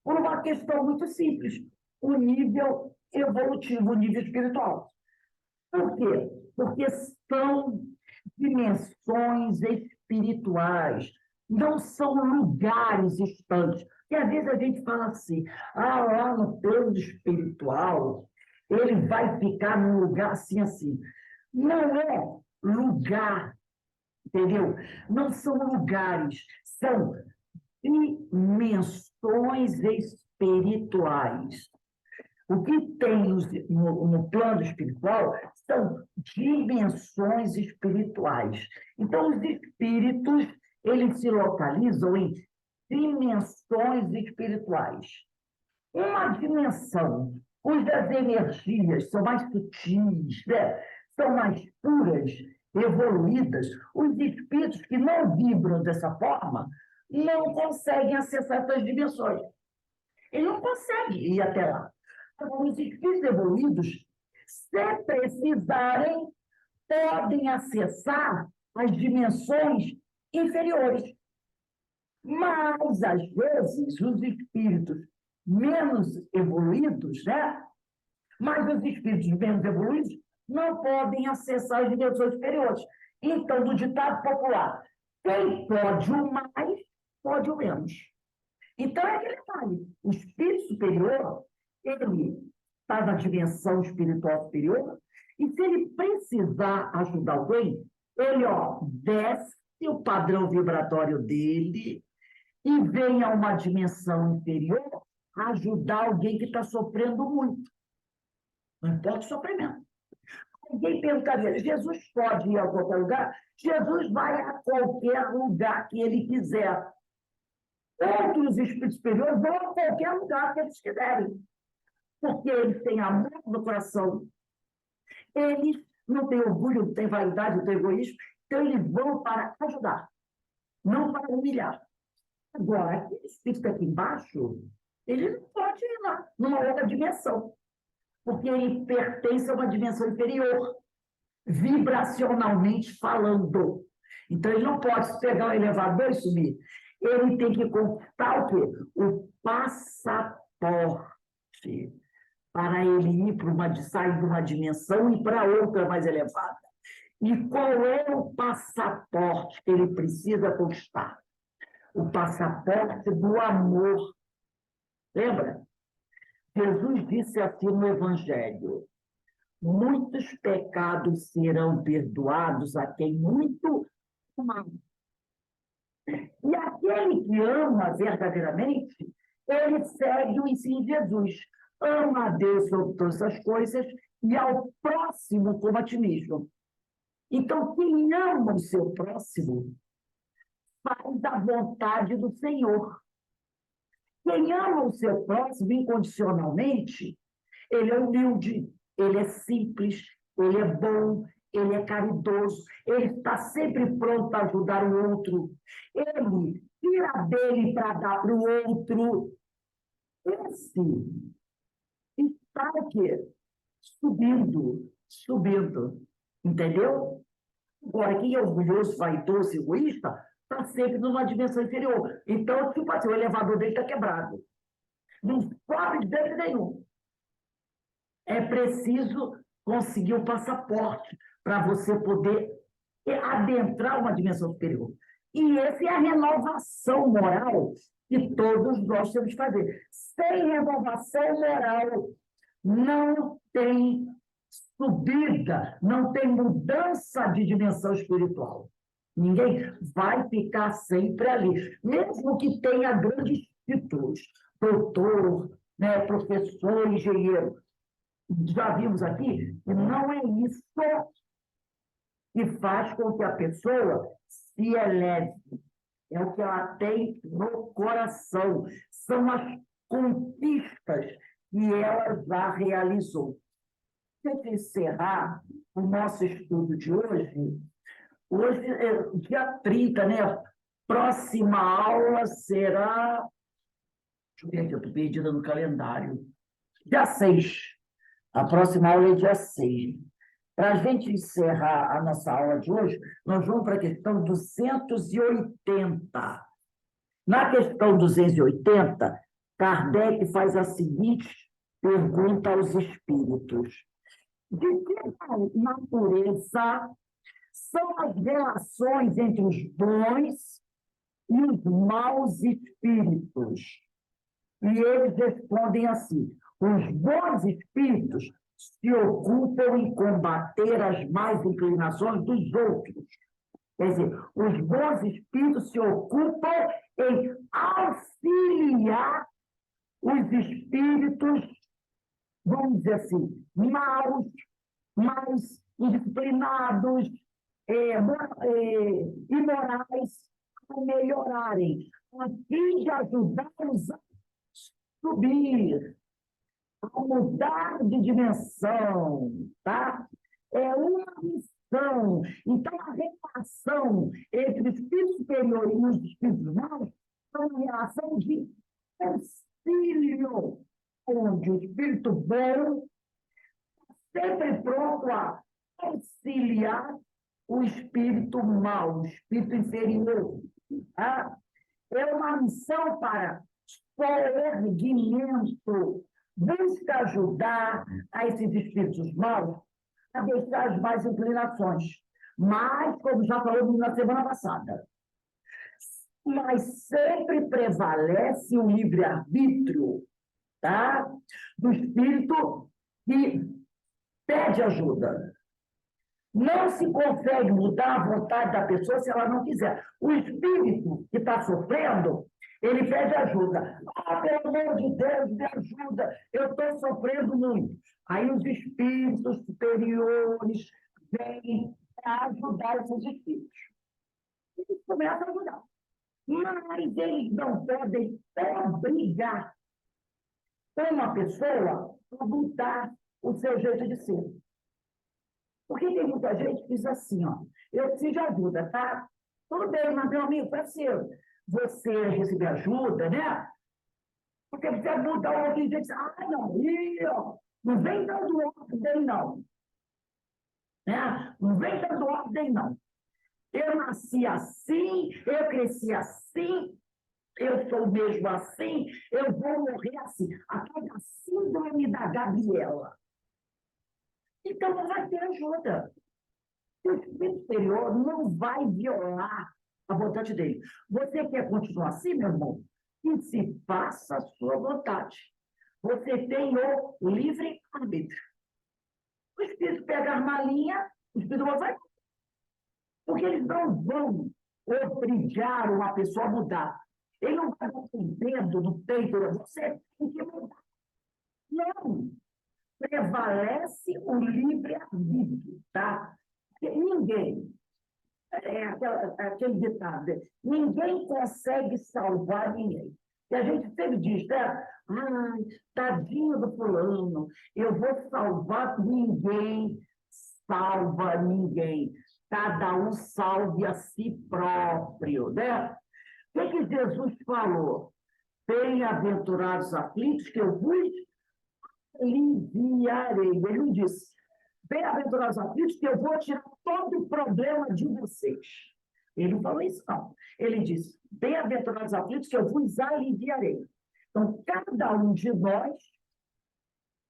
por uma questão muito simples, o nível evolutivo, o nível espiritual. Por quê? Porque são dimensões espirituais, não são lugares distantes. E às vezes a gente fala assim, lá no plano espiritual, ele vai ficar num lugar assim, assim. Não é lugar, entendeu? Não são lugares, são dimensões espirituais. O que tem no plano espiritual são dimensões espirituais. Então, os espíritos, eles se localizam em dimensões espirituais. Uma dimensão cujas energias são mais sutis, né? São mais puras, evoluídas, os espíritos que não vibram dessa forma não conseguem acessar essas dimensões. Ele não consegue ir até lá. Os espíritos evoluídos, se precisarem, podem acessar as dimensões inferiores. Mas, às vezes, os espíritos menos evoluídos, né? Mas os espíritos menos evoluídos não podem acessar as dimensões superiores. Então, no ditado popular, quem pode o mais, pode o menos. Então, é aquele detalhe. O espírito superior, ele está na dimensão espiritual superior, e se ele precisar ajudar alguém, ele, desce o padrão vibratório dele e vem a uma dimensão inferior ajudar alguém que está sofrendo muito. Não importa o sofrimento. Alguém perguntaria, Jesus pode ir a qualquer lugar? Jesus vai a qualquer lugar que ele quiser. Outros espíritos superiores vão a qualquer lugar que eles quiserem. Porque eles têm amor no coração. Eles não têm orgulho, não têm vaidade, não têm egoísmo. Então, eles vão para ajudar, não para humilhar. Agora, aquele espírito aqui embaixo, ele não pode ir lá, numa outra dimensão. Porque ele pertence a uma dimensão inferior, vibracionalmente falando. Então, ele não pode pegar um elevador e subir. Ele tem que conquistar o quê? O passaporte, para ele ir sair de uma dimensão e para outra mais elevada. E qual é o passaporte que ele precisa conquistar? O passaporte do amor. Lembra? Jesus disse assim no Evangelho: muitos pecados serão perdoados a quem muito ama. E aquele que ama verdadeiramente, ele segue o ensino de Jesus. Ama a Deus sobre todas as coisas e ao próximo como a ti mesmo. Então, quem ama o seu próximo, faz a vontade do Senhor. Quem ama o seu próximo incondicionalmente, ele é humilde, ele é simples, ele é bom, ele é caridoso, ele está sempre pronto a ajudar o outro. Ele tira dele para dar para o outro. Esse está o quê? Subindo, subindo. Entendeu? Agora, quem é orgulhoso, vaidoso, egoísta, está sempre numa dimensão inferior. Então, tipo assim, o elevador dele está quebrado. Não sobe de jeito nenhum. É preciso conseguir o passaporte para você poder adentrar uma dimensão superior. E essa é a renovação moral que todos nós temos que fazer. Sem renovação moral, não tem subida, não tem mudança de dimensão espiritual. Ninguém vai ficar sempre ali, mesmo que tenha grandes títulos, doutor, né, professor, engenheiro. Já vimos aqui que não é isso que faz com que a pessoa se eleve. É o que ela tem no coração. São as conquistas que ela já realizou. Para encerrar o nosso estudo de hoje, hoje é dia 30, né? Próxima aula será... Deixa eu ver aqui, eu estou perdida no calendário. Dia 6. A próxima aula é dia 6. Para a gente encerrar a nossa aula de hoje, nós vamos para a questão 280. Na questão 280, Kardec faz a seguinte pergunta aos espíritos: de que natureza são as relações entre os bons e os maus espíritos? E eles respondem assim: os bons espíritos se ocupam em combater as más inclinações dos outros. Quer dizer, os bons espíritos se ocupam em auxiliar os espíritos, vamos dizer assim, maus, mais indisciplinados, imorais, a melhorarem, a fim de ajudá-los a subir, a mudar de dimensão, tá? É uma missão. Então, a relação entre o espírito superior e os espíritos maus é uma relação de auxílio, onde o espírito bom está sempre pronto a auxiliar o espírito mau, o espírito inferior. Tá? É uma missão para coerguimento, busca ajudar a esses espíritos maus a deixar as más inclinações. Mas, como já falamos na semana passada, mas sempre prevalece o livre-arbítrio, tá? Do espírito que pede ajuda. Não se consegue mudar a vontade da pessoa se ela não quiser. O espírito que está sofrendo, ele pede ajuda. Ah, pelo amor de Deus, me ajuda, eu estou sofrendo muito. Aí os espíritos superiores vêm para ajudar esses espíritos. Eles começam a ajudar. Mas eles não podem obrigar uma pessoa a mudar o seu jeito de ser. Porque tem muita gente que diz assim, ó, eu preciso de ajuda, tá? Tudo bem, mas meu amigo, parceiro, você receber ajuda, né? Porque você mudar o outro jeito, não, não vem dando ordem, não. Né? Não vem dando ordem, não. Eu nasci assim, eu cresci assim, eu sou mesmo assim, eu vou morrer assim. Aquela síndrome da Gabriela. Então, não vai ter ajuda. O espírito superior não vai violar a vontade dele. Você quer continuar assim, meu irmão? Que se faça a sua vontade. Você tem o livre-arbítrio. O espírito pega a armalinha, o espírito vai. Porque eles não vão obrigar uma pessoa a mudar. Ele não vai dar um dedo no peito, você tem que mudar. Não. Prevalece o livre-arbítrio, tá? Porque ninguém, aquele ditado, ninguém consegue salvar ninguém. E a gente sempre diz, né? Ai, tadinho do fulano, eu vou salvar ninguém, salva ninguém. Cada um salve a si próprio, né? que Jesus falou? Bem-aventurados aflitos, que eu vos aliviarei. Ele não disse, bem-aventurados aflitos, que eu vou tirar todo o problema de vocês. Ele não falou isso, não. Ele disse, bem-aventurados aflitos, que eu vos aliviarei. Então, cada um de nós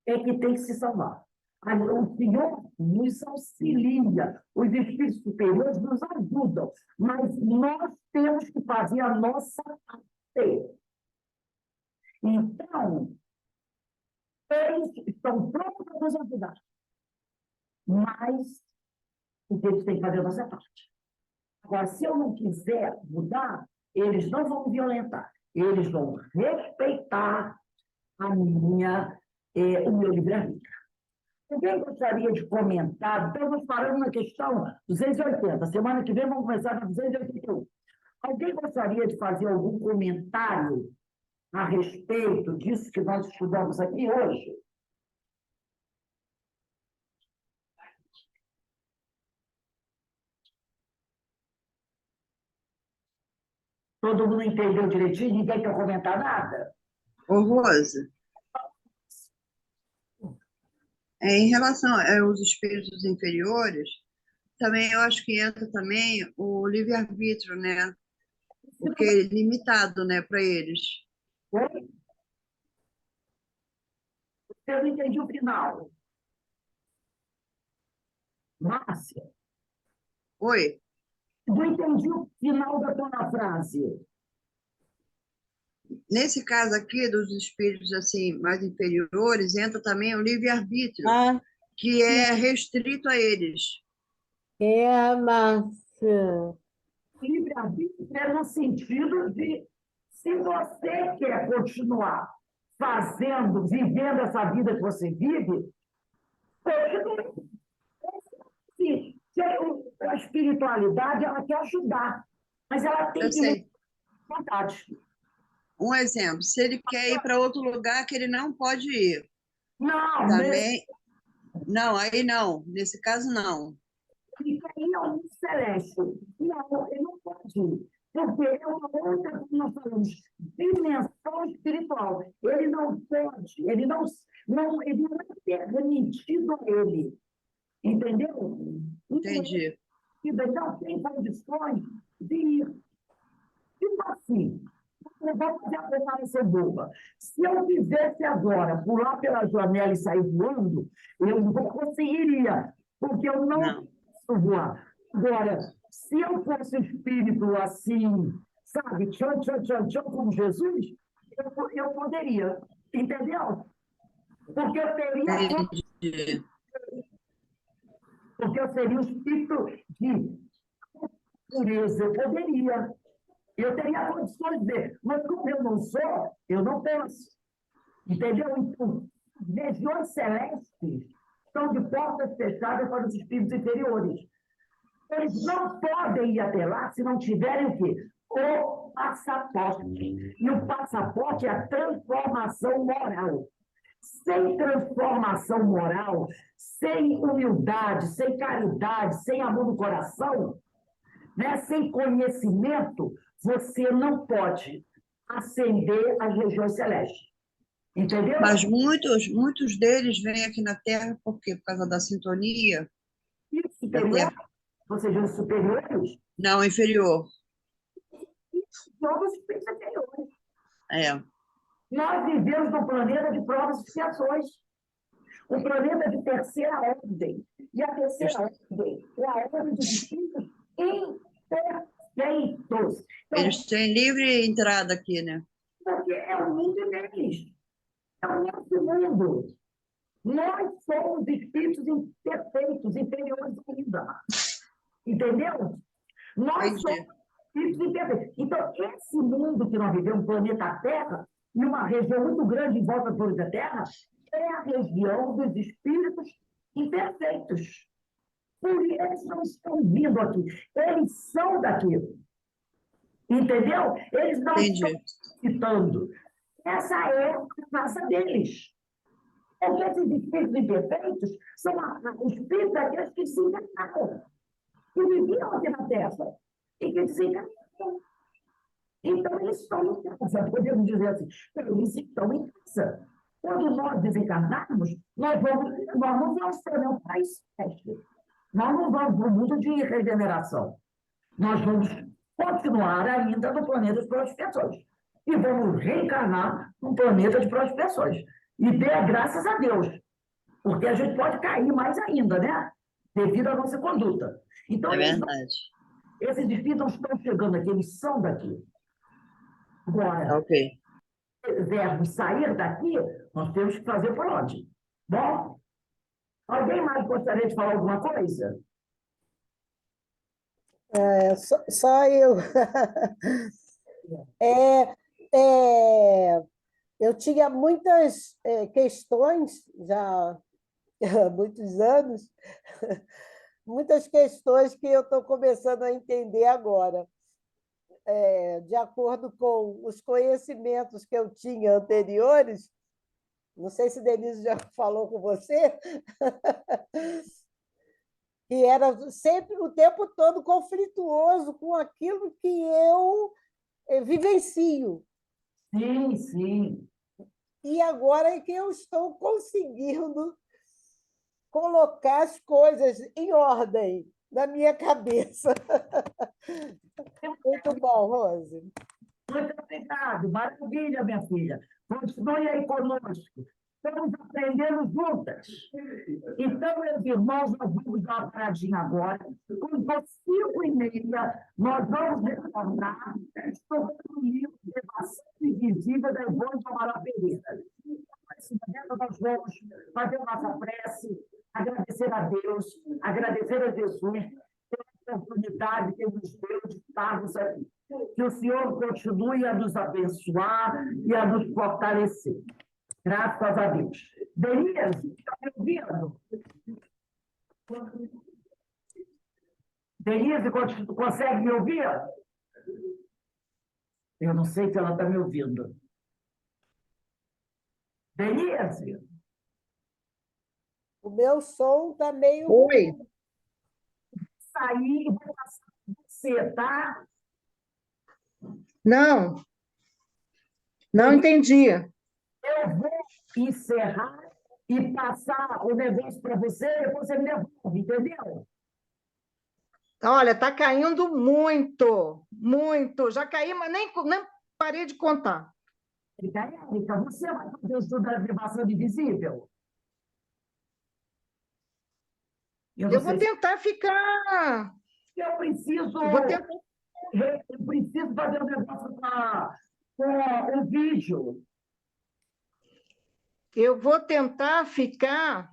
é que tem que se salvar. O Senhor nos auxilia, os espíritos superiores nos ajudam, mas nós temos que fazer a nossa parte. Então, eles estão prontos para nos ajudar, mas o que eles têm que fazer a nossa parte. Agora, se eu não quiser mudar, eles não vão me violentar, eles vão respeitar o meu livre-arbítrio. Alguém gostaria de comentar? Estamos parando na questão 280. Semana que vem vamos começar na 281. Alguém gostaria de fazer algum comentário a respeito disso que nós estudamos aqui hoje? Todo mundo entendeu direitinho? Ninguém quer comentar nada? Ô, Rosa, em relação aos espíritos inferiores, também eu acho que entra também o livre-arbítrio, né? Porque é limitado, né, para eles. Oi? Eu não entendi o final. Márcia, Oi? não entendi o final da tua frase. Nesse caso aqui dos espíritos assim mais inferiores, entra também o livre-arbítrio, Ah, que é restrito a eles. é a maçã. Livre-arbítrio é no sentido de, se você quer continuar vivendo essa vida que você vive, continue. A espiritualidade, ela quer ajudar, mas ela tem Eu que sei. ter vontade. Um exemplo, se ele quer ir para outro lugar que ele não pode ir, Não, também. Não, aí não. Nesse caso, não. ele quer ir ao mundo celeste. Não, ele não pode ir. Porque é uma outra, como nós falamos, dimensão espiritual. Ele não pode, ele não é permitido a ele. Entendeu? Entendi. Ele não tem condições de ir. Tipo assim, eu vou fazer a comparação boba. Se eu quisesse agora pular pela janela e sair voando, eu não conseguiria, porque eu não posso voar. Agora, se eu fosse um espírito assim, sabe, tchan, tchan, tchan, tchan, como Jesus, eu poderia, entendeu? Porque eu teria, Entendi. porque eu seria um espírito de pureza, eu poderia. Eu teria condições de ver, mas como eu não sou, eu não posso. Entendeu? Então, regiões celestes estão de portas fechadas para os espíritos inferiores. Eles não podem ir até lá se não tiverem o quê? O passaporte. E o passaporte é a transformação moral. Sem transformação moral, sem humildade, sem caridade, sem amor no coração, né? Sem conhecimento, você não pode ascender às regiões celestes. Entendeu? Mas muitos deles vêm aqui na Terra por quê? Por causa da sintonia E da superior, Terra. ou seja, os superiores, Não, inferior. todos os espíritos inferiores. É. Nós vivemos num planeta de provas e expiações. Um planeta de terceira ordem. E a terceira ordem é a ordem dos espíritos imperfeitos. Então, Eles têm livre entrada aqui, né? porque é o mundo deles. É o nosso mundo. Nós somos espíritos imperfeitos, inferiores ainda. Entendeu? Nós Entendi. somos espíritos imperfeitos. Então, esse mundo que nós vivemos, o planeta Terra, e uma região muito grande em volta do planeta Terra, é a região dos espíritos imperfeitos. Por isso eles não estão vindo aqui. Eles são daquilo. Entendeu? Eles não estão Entendi. citando. Essa é a raça deles. Porque esses espíritos imperfeitos são os espíritos daqueles que se enganaram, que viviam aqui na Terra e que se enganaram. Então, eles estão em casa, podemos dizer assim, eles estão em casa. Quando nós desencarnarmos, nós não vamos ter um país teste. Nós não vamos para o mundo de regeneração. Nós vamos continuar ainda no planeta de prospecções. E vamos reencarnar num planeta de prospecções. E dê graças a Deus, porque a gente pode cair mais ainda, né? Devido à nossa conduta. Então, É verdade. esses espíritos não estão chegando aqui, eles são daqui. Agora, Ok. se quisermos sair daqui, nós temos que fazer por onde? Bom, alguém mais gostaria de falar alguma coisa? Só eu. Eu tinha muitas questões já há muitos anos, muitas questões que eu estou começando a entender agora. De acordo com os conhecimentos que eu tinha anteriores, não sei se Denise já falou com você, que era sempre o tempo todo conflituoso com aquilo que eu vivencio. Sim, sim. E agora é que eu estou conseguindo colocar as coisas em ordem na minha cabeça. Muito bom, Rose. Muito obrigado. Maravilha, minha filha. Continue aí conosco. Estamos aprendendo juntas. Então, meus irmãos, nós vamos dar uma paradinha agora. Quando for 5h30, nós vamos retornar sobre o livro Elevação Invisível da Ivone de Amaral Pereira. Nesse momento, nós vamos fazer nossa prece, agradecer a Deus, agradecer a Jesus pela oportunidade que nos deu de estarmos aqui. Que o Senhor continue a nos abençoar e a nos fortalecer. Graças a Deus. Denise, está me ouvindo? Denise, consegue me ouvir? Eu não sei se ela está me ouvindo. Denise? O meu som está meio... Oi, Sair e vou passar para você, tá? não, não entendi. Eu vou encerrar e passar o negócio para você, depois você me devolve, entendeu? Olha, está caindo muito, muito. Já caí, mas nem parei de contar. Érica, você vai fazer o estudo da elevação invisível? Eu não Eu vou sei tentar ficar. se eu preciso. Eu vou tentar. Eu preciso fazer um negócio com o vídeo. Eu vou tentar ficar